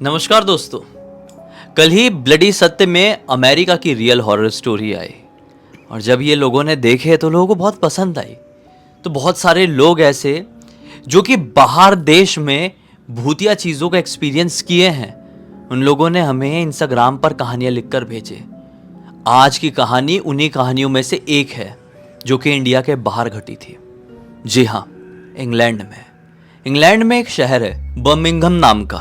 नमस्कार दोस्तों। कल ही ब्लडी सत्य में अमेरिका की रियल हॉरर स्टोरी आई और जब ये लोगों ने देखे तो लोगों को बहुत पसंद आई। तो बहुत सारे लोग ऐसे जो कि बाहर देश में भूतिया चीज़ों का एक्सपीरियंस किए हैं, उन लोगों ने हमें इंस्टाग्राम पर कहानियां लिखकर भेजे। आज की कहानी उन्हीं कहानियों में से एक है जो कि इंडिया के बाहर घटी थी। जी हाँ, इंग्लैंड में एक शहर है बर्मिंघम नाम का।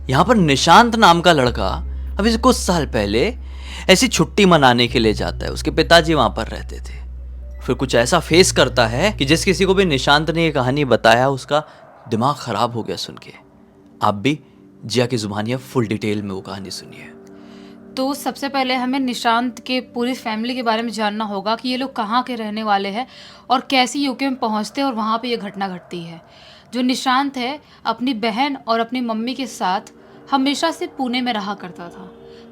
यहाँ पर निशांत नाम का लड़का अभी से कुछ साल पहले ऐसी छुट्टी मनाने के लिए जाता है। उसके पिताजी वहाँ पर रहते थे। फिर कुछ ऐसा फेस करता है कि जिस किसी को भी निशांत ने ये कहानी बताया उसका दिमाग खराब हो गया सुन के। आप भी जिया की जुबानियाँ फुल डिटेल में वो कहानी सुनिए। तो सबसे पहले हमें निशांत के पूरी फैमिली के बारे में जानना होगा कि ये लोग कहाँ के रहने वाले हैं और कैसे यूके में पहुँचते हैं और वहाँ पे ये घटना घटती है। जो निशांत है अपनी बहन और अपनी मम्मी के साथ हमेशा से पुणे में रहा करता था।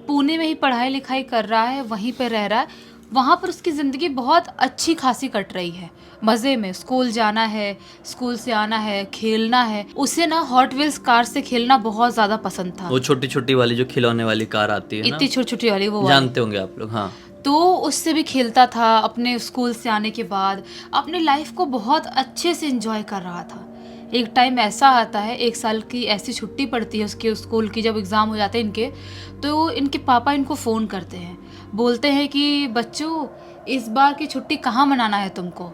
पुणे में ही पढ़ाई लिखाई कर रहा है, वहीं पर रह रहा है। वहाँ पर उसकी ज़िंदगी बहुत अच्छी खासी कट रही है, मज़े में। स्कूल जाना है, स्कूल से आना है, खेलना है। उसे ना हॉट व्हील्स कार से खेलना बहुत ज़्यादा पसंद था। वो छोटी छोटी वाली जो खिलौने वाली कार आती है ना, इतनी छोटी छोटी वाली, वो जानते होंगे आप लोग। हाँ, तो उससे भी खेलता था। अपने स्कूल से आने के बाद अपनी लाइफ को बहुत अच्छे से एंजॉय कर रहा था। एक टाइम ऐसा आता है, 1 साल की ऐसी छुट्टी पड़ती है उसके स्कूल की, जब एग्ज़ाम हो जाते हैं इनके, तो इनके पापा इनको फ़ोन करते हैं, बोलते हैं कि बच्चों इस बार की छुट्टी कहाँ मनाना है तुमको।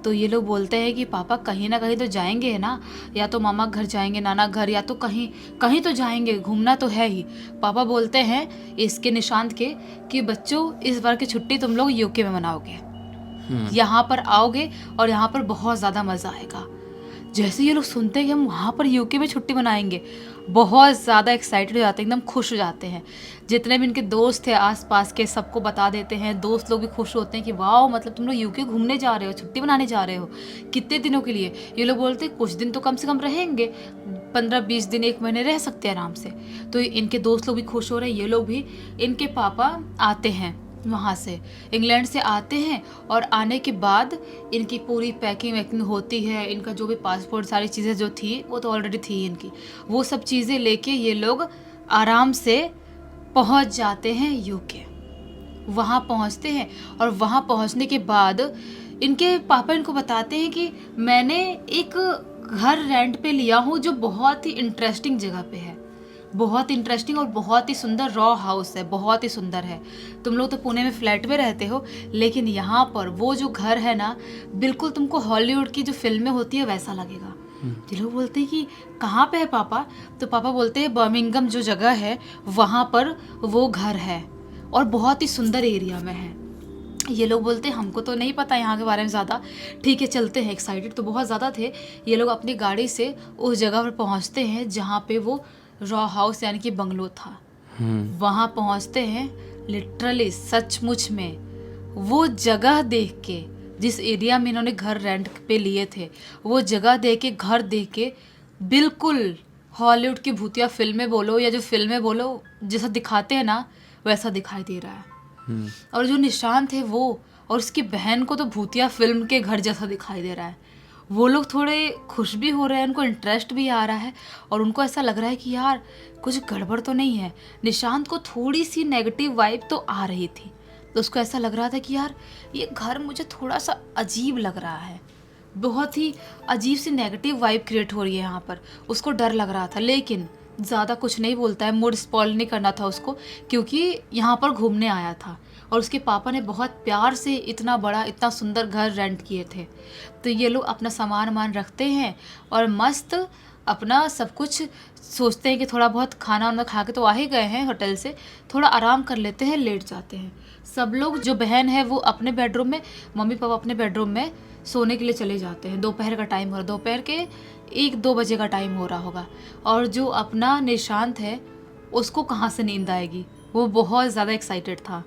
तो ये लोग बोलते हैं कि पापा कहीं ना कहीं तो जाएंगे है ना, या तो मामा घर जाएंगे, नाना घर, या तो कहीं कहीं तो जाएंगे, घूमना तो है ही। पापा बोलते हैं इसके निशांत के कि बच्चों इस बार की छुट्टी तुम लोग यूके में मनाओगे, यहाँ पर आओगे और यहाँ पर बहुत ज़्यादा मज़ा आएगा। जैसे ये लोग सुनते हैं कि हम वहाँ पर यूके में छुट्टी मनाएंगे, बहुत ज़्यादा एक्साइटेड हो जाते हैं, एकदम खुश हो जाते हैं। जितने भी इनके दोस्त थे आसपास के, सबको बता देते हैं। दोस्त लोग भी खुश होते हैं कि वाह, मतलब तुम लोग यूके घूमने जा रहे हो, छुट्टी मनाने जा रहे हो, कितने दिनों के लिए। ये लोग बोलते हैं कुछ दिन तो कम से कम रहेंगे, 15-20 दिन, 1 महीने रह सकते हैं आराम से। तो इनके दोस्त लोग भी खुश हो रहे हैं, ये लोग भी। इनके पापा आते हैं वहाँ से, इंग्लैंड से आते हैं, और आने के बाद इनकी पूरी पैकिंग वैकिंग होती है। इनका जो भी पासपोर्ट, सारी चीज़ें जो थी वो तो ऑलरेडी थी इनकी, वो सब चीज़ें लेके ये लोग आराम से पहुँच जाते हैं यूके। वहाँ पहुँचते हैं और वहाँ पहुँचने के बाद इनके पापा इनको बताते हैं कि मैंने एक घर रेंट पे लिया हूँ जो बहुत ही इंटरेस्टिंग जगह पे है, बहुत इंटरेस्टिंग और बहुत ही सुंदर रॉ हाउस है, बहुत ही सुंदर है। तुम लोग तो पुणे में फ्लैट में रहते हो, लेकिन यहाँ पर वो जो घर है ना, बिल्कुल तुमको हॉलीवुड की जो फिल्में होती है वैसा लगेगा। ये लोग बोलते हैं कि कहाँ पे है पापा? तो पापा बोलते हैं बर्मिंघम जो जगह है वहाँ पर वो घर है और बहुत ही सुंदर एरिया में है। ये लोग बोलते हैं हमको तो नहीं पता यहाँ के बारे में ज़्यादा, ठीक है चलते हैं। एक्साइटेड तो बहुत ज़्यादा थे। ये लोग अपनी गाड़ी से उस जगह पर पहुँचते हैं जहाँ पे वो रॉ हाउस यानी कि बंगलो था। वहाँ पहुँचते हैं, लिटरली सचमुच में वो जगह देख के, जिस एरिया में इन्होंने घर रेंट पे लिए थे, वो जगह देख के, घर देख के, बिल्कुल हॉलीवुड की भूतिया फिल्में बोलो या जो फिल्में बोलो जैसा दिखाते हैं ना, वैसा दिखाई दे रहा है। और जो निशांत है वो और उसकी बहन को तो भूतिया फिल्म के घर जैसा दिखाई दे रहा है। वो लोग थोड़े खुश भी हो रहे हैं, उनको इंटरेस्ट भी आ रहा है और उनको ऐसा लग रहा है कि यार कुछ गड़बड़ तो नहीं है। निशांत को थोड़ी सी नेगेटिव वाइब तो आ रही थी, तो उसको ऐसा लग रहा था कि यार ये घर मुझे थोड़ा सा अजीब लग रहा है, बहुत ही अजीब सी नेगेटिव वाइब क्रिएट हो रही है यहाँ पर। उसको डर लग रहा था, लेकिन ज़्यादा कुछ नहीं बोलता है, मूड स्पॉइल नहीं करना था उसको, क्योंकि यहाँ पर घूमने आया था और उसके पापा ने बहुत प्यार से इतना बड़ा, इतना सुंदर घर रेंट किए थे। तो ये लोग अपना सामान वामान रखते हैं और मस्त अपना सब कुछ सोचते हैं कि थोड़ा बहुत खाना वाना खा के तो आ ही गए हैं होटल से, थोड़ा आराम कर लेते हैं, लेट जाते हैं सब लोग। जो बहन है वो अपने बेडरूम में, मम्मी पापा अपने बेडरूम में सोने के लिए चले जाते हैं। दोपहर का टाइम हो रहा, दोपहर के 1-2 बजे का टाइम हो रहा होगा। और जो अपना निशांत है उसको कहाँ से नींद आएगी, वो बहुत ज़्यादा एक्साइटेड था।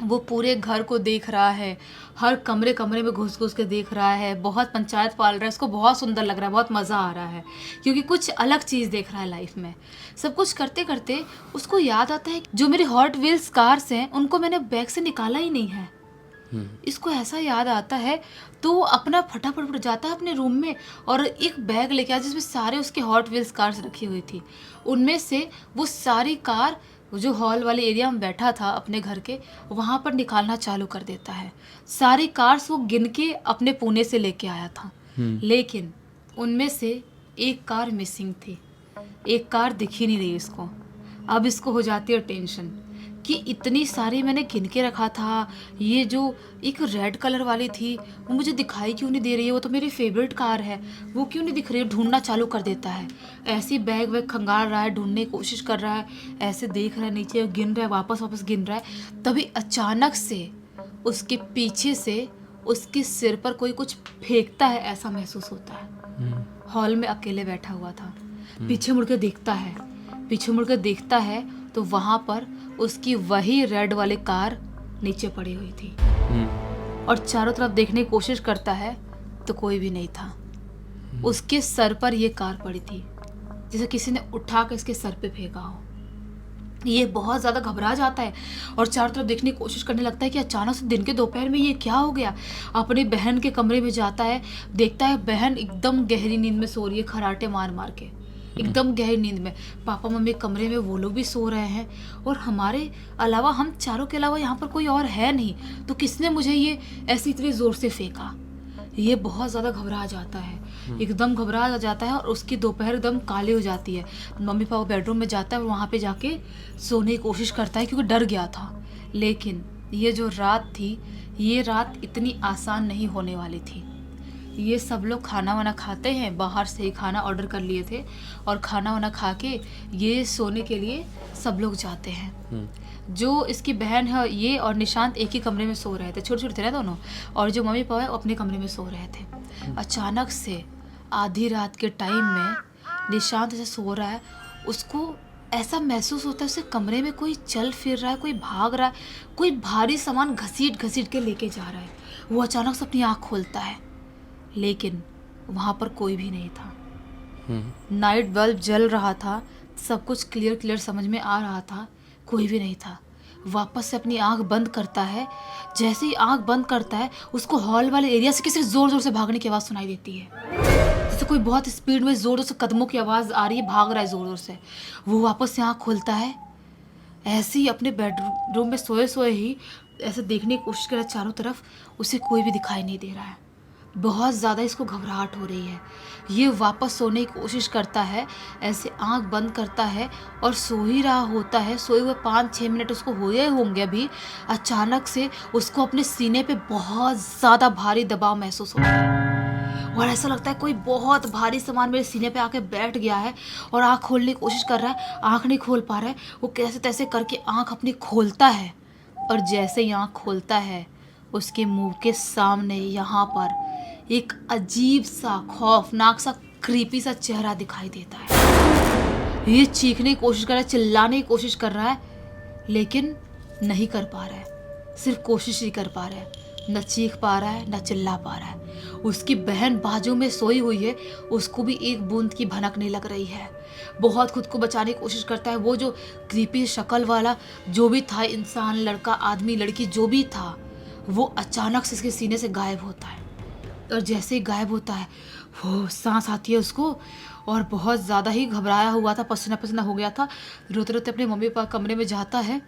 वो पूरे घर को देख रहा है, हर कमरे कमरे में घुस घुस के देख रहा है, बहुत पंचायत पाल रहा है। उसको बहुत सुंदर लग रहा है, बहुत मज़ा आ रहा है, क्योंकि कुछ अलग चीज़ देख रहा है लाइफ में। सब कुछ करते करते उसको याद आता है जो मेरी हॉट व्हील्स कार्स हैं उनको मैंने बैग से निकाला ही नहीं है। इसको ऐसा याद आता है तो वो अपना फटाफट जाता है अपने रूम में और एक बैग लेके आता जिसमें सारे उसके हॉट व्हील्स कार्स रखी हुई थी। उनमें से वो सारी कार वो जो हॉल वाले एरिया में बैठा था अपने घर के वहाँ पर निकालना चालू कर देता है। सारी कार्स वो गिन के अपने पुणे से लेके आया था, लेकिन उनमें से एक कार मिसिंग थी, एक कार दिख ही नहीं रही इसको। अब इसको हो जाती है टेंशन कि इतनी सारी मैंने गिन के रखा था, ये जो एक रेड कलर वाली थी वो मुझे दिखाई क्यों नहीं दे रही है, वो तो मेरी फेवरेट कार है, वो क्यों नहीं दिख रही है। ढूंढना चालू कर देता है, ऐसे ही बैग वैग खंगाल रहा है, ढूंढने की कोशिश कर रहा है, ऐसे देख रहा है नीचे, गिन रहा है, वापस गिन रहा है। तभी अचानक से उसके पीछे से उसके सिर पर कोई कुछ फेंकता है, ऐसा महसूस होता है। हॉल में अकेले बैठा हुआ था, पीछे मुड़ के देखता है, पीछे मुड़ के देखता है तो वहाँ पर उसकी वही रेड वाली कार नीचे पड़ी हुई थी। और चारों तरफ देखने की कोशिश करता है तो कोई भी नहीं था। उसके सर पर ये कार पड़ी थी, जैसे किसी ने उठा के इसके सर पे फेंका हो। ये बहुत ज़्यादा घबरा जाता है और चारों तरफ देखने की कोशिश करने लगता है कि अचानक से दिन के दोपहर में ये क्या हो गया। अपनी बहन के कमरे में जाता है, देखता है बहन एकदम गहरी नींद में सो रही है, खराटे मार मार के एकदम गहरी नींद में। पापा मम्मी कमरे में वो लोग भी सो रहे हैं और हमारे अलावा, हम चारों के अलावा यहाँ पर कोई और है नहीं, तो किसने मुझे ये ऐसी इतनी ज़ोर से फेंका। ये बहुत ज़्यादा घबरा जाता है, एकदम घबरा जाता है और उसकी दोपहर एकदम काली हो जाती है। मम्मी पापा बेडरूम में जाता है और वहाँ पे जाके सोने की कोशिश करता है क्योंकि डर गया था। लेकिन ये जो रात थी, ये रात इतनी आसान नहीं होने वाली थी। ये सब लोग खाना वाना खाते हैं, बाहर से ही खाना ऑर्डर कर लिए थे और खाना वाना खा के ये सोने के लिए सब लोग जाते हैं। जो इसकी बहन है ये और निशांत एक ही कमरे में सो रहे थे, छोटे छोटे थे ना दोनों, और जो मम्मी पापा है वो अपने कमरे में सो रहे थे। अचानक से आधी रात के टाइम में निशांत ऐसे सो रहा है, उसको ऐसा महसूस होता है उसे कमरे में कोई चल फिर रहा है, कोई भाग रहा है, कोई भारी सामान घसीट घसीट के लेके जा रहा है। वो अचानक से अपनी आँख खोलता है, लेकिन वहाँ पर कोई भी नहीं था। नाइट बल्ब जल रहा था, सब कुछ क्लियर समझ में आ रहा था, कोई भी नहीं था। वापस से अपनी आंख बंद करता है, जैसे ही आंख बंद करता है उसको हॉल वाले एरिया से किसी जोर जोर से भागने की आवाज़ सुनाई देती है, जैसे कोई बहुत स्पीड में जोर जोर से कदमों की आवाज़ आ रही है, भाग रहा है जोर जोर से। वो वापस से आंख खोलता है, ऐसे ही अपने बेडरूम में सोए सोए ही ऐसे देखने की कोशिश कर रहा है चारों तरफ, उसे कोई भी दिखाई नहीं दे रहा है। बहुत ज़्यादा इसको घबराहट हो रही है। ये वापस सोने की कोशिश करता है, ऐसे आंख बंद करता है और सो ही रहा होता है। सोए हुए 5-6 मिनट उसको हुए होंगे अभी, अचानक से उसको अपने सीने पे बहुत ज़्यादा भारी दबाव महसूस होता है और ऐसा लगता है कोई बहुत भारी सामान मेरे सीने पे आके बैठ गया है और आँख खोलने की कोशिश कर रहा है, आँख नहीं खोल पा रहा है। वो कैसे तैसे करके आँख अपनी खोलता है और जैसे ही आँख खोलता है उसके मुंह के सामने यहाँ पर एक अजीब सा खौफनाक सा क्रीपी सा चेहरा दिखाई देता है। ये चीखने की कोशिश कर रहा है, चिल्लाने की कोशिश कर रहा है, लेकिन नहीं कर पा रहा है, सिर्फ कोशिश ही कर पा रहा है। न चीख पा रहा है, न चिल्ला पा रहा है। उसकी बहन बाजू में सोई हुई है, उसको भी एक बूंद की भनक नहीं लग रही है। बहुत खुद को बचाने की कोशिश करता है। वो जो क्रीपी शक्ल वाला जो भी था, इंसान, लड़का, आदमी, लड़की, जो भी था, वो अचानक से इसके सीने से गायब होता है और जैसे ही गायब होता है वो सांस आती है उसको और बहुत ज़्यादा ही घबराया हुआ था, पसीना पसीना हो गया था। रोते रोते अपने मम्मी पापा कमरे में जाता है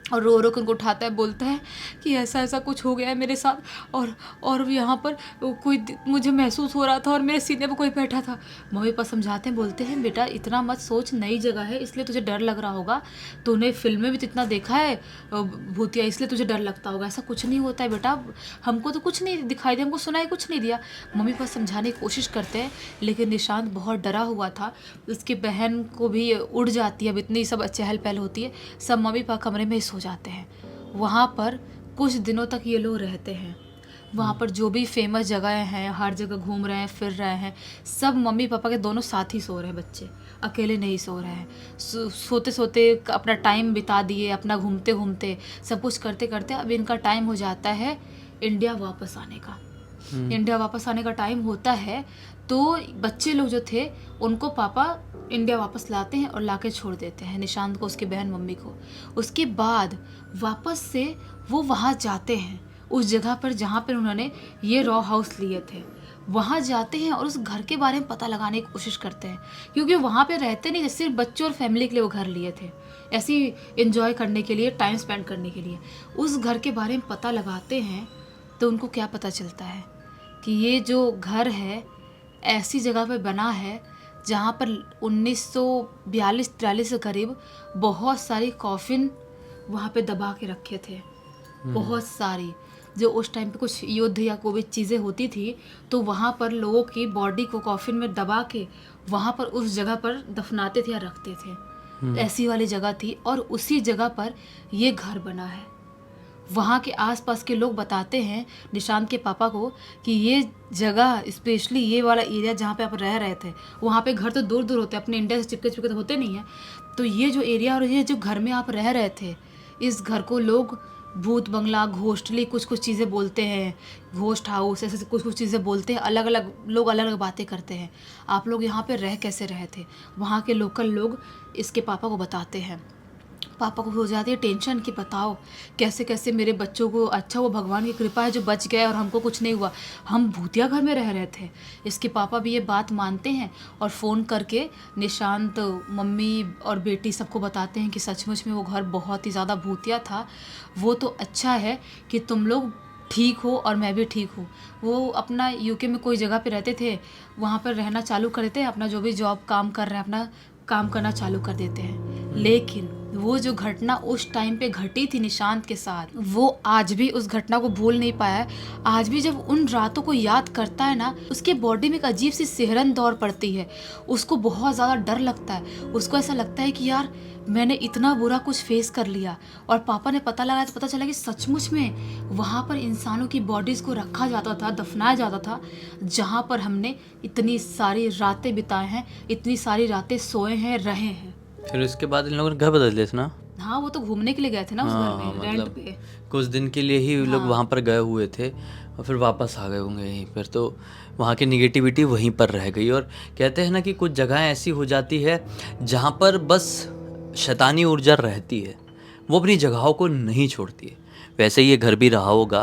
और रो रो कर उनको उठाता है, बोलता है कि ऐसा ऐसा कुछ हो गया है मेरे साथ और यहाँ पर कोई मुझे महसूस हो रहा था और मेरे सीने पर कोई बैठा था। मम्मी पापा समझाते हैं, बोलते हैं बेटा इतना मत सोच, नई जगह है इसलिए तुझे डर लग रहा होगा, तूने फिल्म में भी तो इतना देखा है भूतिया, इसलिए तुझे डर लगता होगा। ऐसा कुछ नहीं होता है बेटा, हमको तो कुछ नहीं दिखाई दिया, हमको सुनाई कुछ नहीं दिया। मम्मी पापा समझाने की कोशिश करते हैं, लेकिन निशांत बहुत डरा हुआ था। उसकी बहन को भी उड़ जाती है, अब इतनी सब चहल पहल होती है, सब मम्मी पापा कमरे में हो जाते हैं। वहाँ पर कुछ दिनों तक ये लोग रहते हैं। वहाँ पर जो भी फेमस जगह हैं, हर जगह घूम रहे हैं, फिर रहे हैं। सब मम्मी पापा के दोनों साथ ही सो रहे हैं, बच्चे अकेले नहीं सो रहे हैं। सोते सोते अपना टाइम बिता दिए, अपना घूमते घूमते सब कुछ करते करते अब इनका टाइम हो जाता है इंडिया वापस आने का। इंडिया वापस आने का टाइम होता है तो बच्चे लोग जो थे उनको पापा इंडिया वापस लाते हैं और लाके छोड़ देते हैं, निशांत को, उसकी बहन, मम्मी को। उसके बाद वापस से वो वहाँ जाते हैं उस जगह पर जहाँ पर उन्होंने ये रॉ हाउस लिए थे, वहाँ जाते हैं और उस घर के बारे में पता लगाने की कोशिश करते हैं, क्योंकि वहाँ पे रहते नहीं थे, सिर्फ बच्चों और फैमिली के लिए वो घर लिए थे, ऐसे ही एंजॉय करने के लिए, टाइम स्पेंड करने के लिए। उस घर के बारे में पता लगाते हैं तो उनको क्या पता चलता है कि ये जो घर है ऐसी जगह पे बना है जहाँ पर 1942-43 के करीब बहुत सारी कॉफिन वहाँ पे दबा के रखे थे, बहुत सारी, जो उस टाइम पे कुछ युद्ध या कोई भी चीज़ें होती थी तो वहाँ पर लोगों की बॉडी को कॉफिन में दबा के वहाँ पर उस जगह पर दफनाते थे या रखते थे। ऐसी वाली जगह थी और उसी जगह पर ये घर बना है। वहाँ के आसपास के लोग बताते हैं निशांत के पापा को कि ये जगह, स्पेशली ये वाला एरिया जहाँ पे आप रह रहे थे, वहाँ पे घर तो दूर दूर होते हैं, अपने इंडिया से चिपके चिपके तो होते नहीं हैं, तो ये जो एरिया और ये जो घर में आप रह रहे थे, इस घर को लोग भूत बंगला, घोस्टली, कुछ कुछ चीज़ें बोलते हैं, घोस्ट हाउस, ऐसे कुछ कुछ चीज़ें बोलते हैं, अलग अलग लोग अलग अलग बातें करते हैं। आप लोग यहाँ पे रह कैसे रहे थे? वहाँ के लोकल लोग इसके पापा को बताते हैं। पापा को हो जाती है टेंशन कि बताओ कैसे कैसे मेरे बच्चों को, अच्छा वो भगवान की कृपा है जो बच गए और हमको कुछ नहीं हुआ, हम भूतिया घर में रह रहे थे। इसके पापा भी ये बात मानते हैं और फ़ोन करके निशांत, मम्मी और बेटी सबको बताते हैं कि सचमुच में वो घर बहुत ही ज़्यादा भूतिया था। वो तो अच्छा है कि तुम लोग ठीक हो और मैं भी ठीक हूँ। वो अपना यूके में कोई जगह पे रहते थे, वहाँ पर रहना चालू कर देते हैं, अपना जो भी जॉब काम कर रहे हैं अपना काम करना चालू कर देते हैं। लेकिन वो जो घटना उस टाइम पे घटी थी निशांत के साथ, वो आज भी उस घटना को भूल नहीं पाया है। आज भी जब उन रातों को याद करता है ना, उसके बॉडी में एक अजीब सी सिहरन दौड़ पड़ती है, उसको बहुत ज़्यादा डर लगता है। उसको ऐसा लगता है कि यार मैंने इतना बुरा कुछ फेस कर लिया। और पापा ने पता लगाया तो पता चला कि सचमुच में वहाँ पर इंसानों की बॉडीज़ को रखा जाता था, दफनाया जाता था, जहाँ पर हमने इतनी सारी रातें बिताए हैं, इतनी सारी रातें सोए हैं, रहे हैं। फिर उसके बाद इन लोगों ने घर बदल लिया था ना? हाँ, वो तो घूमने के लिए गए थे ना उस घर में, रेंट मतलब पे। कुछ दिन के लिए ही लोग वहाँ पर गए हुए थे और फिर वापस आ गए होंगे यहीं पर, तो वहाँ की निगेटिविटी वहीं पर रह गई। और कहते हैं ना कि कुछ जगहें ऐसी हो जाती है जहाँ पर बस शैतानी ऊर्जा रहती है, वो अपनी जगहों को नहीं छोड़ती है। वैसे ये घर भी रहा होगा,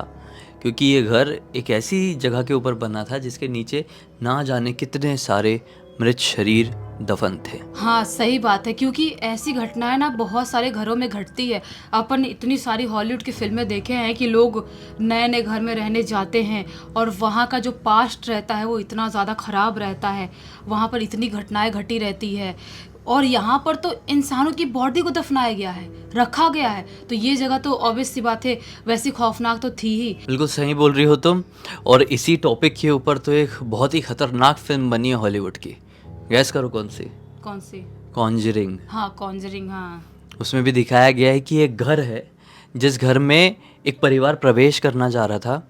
क्योंकि ये घर एक ऐसी जगह के ऊपर बना था जिसके नीचे ना जाने कितने सारे मृत शरीर दफन थे। हाँ, सही बात है, क्योंकि ऐसी घटनाएं ना बहुत सारे घरों में घटती है। अपन इतनी सारी हॉलीवुड की फिल्में देखे हैं कि लोग नए नए घर में रहने जाते हैं और वहाँ का जो पास्ट रहता है वो इतना ज़्यादा ख़राब रहता है, वहाँ पर इतनी घटनाएं घटी रहती है। और यहाँ पर तो इंसानों की बॉडी को दफनाया गया है, रखा गया है, तो ये जगह तो ऑब्वियस सी बात है वैसी खौफनाक तो थी ही। बिल्कुल सही बोल रही हो तुम। और इसी टॉपिक के ऊपर तो एक बहुत ही खतरनाक फिल्म बनी है हॉलीवुड की, गैस करो कौन सी? कौन सी? कॉन्जरिंग। हाँ, कॉन्जरिंग। हाँ, उसमें भी दिखाया गया है कि एक घर है जिस घर में एक परिवार प्रवेश करना चाह रहा था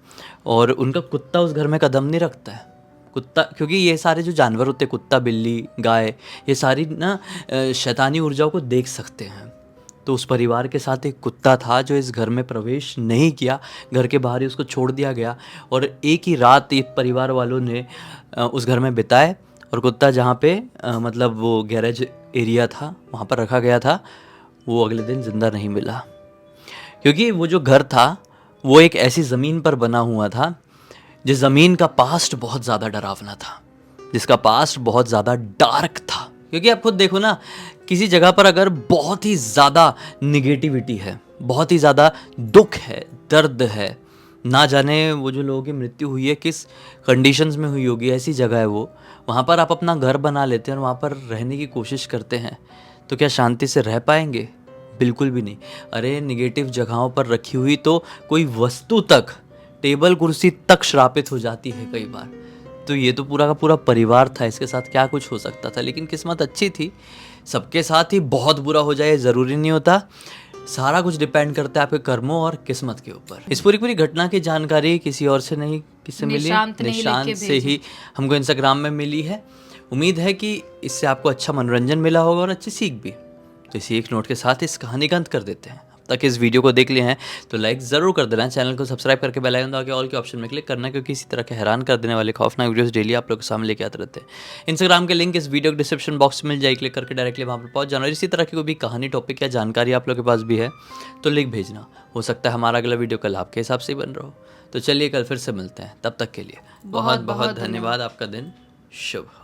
और उनका कुत्ता उस घर में कदम नहीं रखता है। कुत्ता, क्योंकि ये सारे जो जानवर होते हैं, कुत्ता, बिल्ली, गाय, ये सारी ना शैतानी ऊर्जाओं को देख सकते हैं। तो उस परिवार के साथ एक कुत्ता था जो इस घर में प्रवेश नहीं किया, घर के बाहर ही उसको छोड़ दिया गया। और एक ही रात ये परिवार वालों ने उस घर में बिताए और कुत्ता जहाँ पे मतलब वो गैरेज एरिया था वहाँ पर रखा गया था, वो अगले दिन ज़िंदा नहीं मिला। क्योंकि वो जो घर था वो एक ऐसी ज़मीन पर बना हुआ था जिस ज़मीन का पास्ट बहुत ज़्यादा डरावना था, जिसका पास्ट बहुत ज़्यादा डार्क था। क्योंकि आप खुद देखो ना, किसी जगह पर अगर बहुत ही ज़्यादा निगेटिविटी है, बहुत ही ज़्यादा दुख है, दर्द है, ना जाने वो जो लोगों की मृत्यु हुई है किस कंडीशंस में हुई होगी, ऐसी जगह है वो, वहाँ पर आप अपना घर बना लेते हैं और वहाँ पर रहने की कोशिश करते हैं, तो क्या शांति से रह पाएंगे? बिल्कुल भी नहीं। अरे निगेटिव जगहों पर रखी हुई तो कोई वस्तु तक, टेबल कुर्सी तक श्रापित हो जाती है कई बार। तो ये तो पूरा का पूरा परिवार था, इसके साथ क्या कुछ हो सकता था। लेकिन किस्मत अच्छी थी, सबके साथ ही बहुत बुरा हो जाए ज़रूरी नहीं होता। सारा कुछ डिपेंड करता है आपके कर्मों और किस्मत के ऊपर। इस पूरी घटना की जानकारी किसी और से नहीं, किससे मिली? निशांत से ही हमको इंस्टाग्राम में मिली है। उम्मीद है कि इससे आपको अच्छा मनोरंजन मिला होगा और अच्छी सीख भी। तो इसी एक नोट के साथ इस कहानी का अंत कर देते हैं। अब तक इस वीडियो को देख लिए हैं तो लाइक ज़रूर कर देना, चैनल को सब्सक्राइब करके बेल आइकन दबा के ऑल के ऑप्शन में क्लिक करना, क्योंकि इसी तरह के हैरान कर देने वाले खौफनाक वीडियोस डेली आप लोग के सामने लेके आते रहते हैं। इंस्टाग्राम के लिंक इस वीडियो के डिस्क्रिप्शन बॉक्स में मिल जाए, क्लिक करके डायरेक्टली वहाँ पर पहुँच जाना। और इसी तरह की कोई भी कहानी, टॉपिक या जानकारी आप लोग के पास भी है तो लिंक भेजना, हो सकता है हमारा अगला वीडियो कल आपके हिसाब से ही बन रहा हो। तो चलिए कल फिर से मिलते हैं, तब तक के लिए बहुत बहुत धन्यवाद। आपका दिन शुभ हो।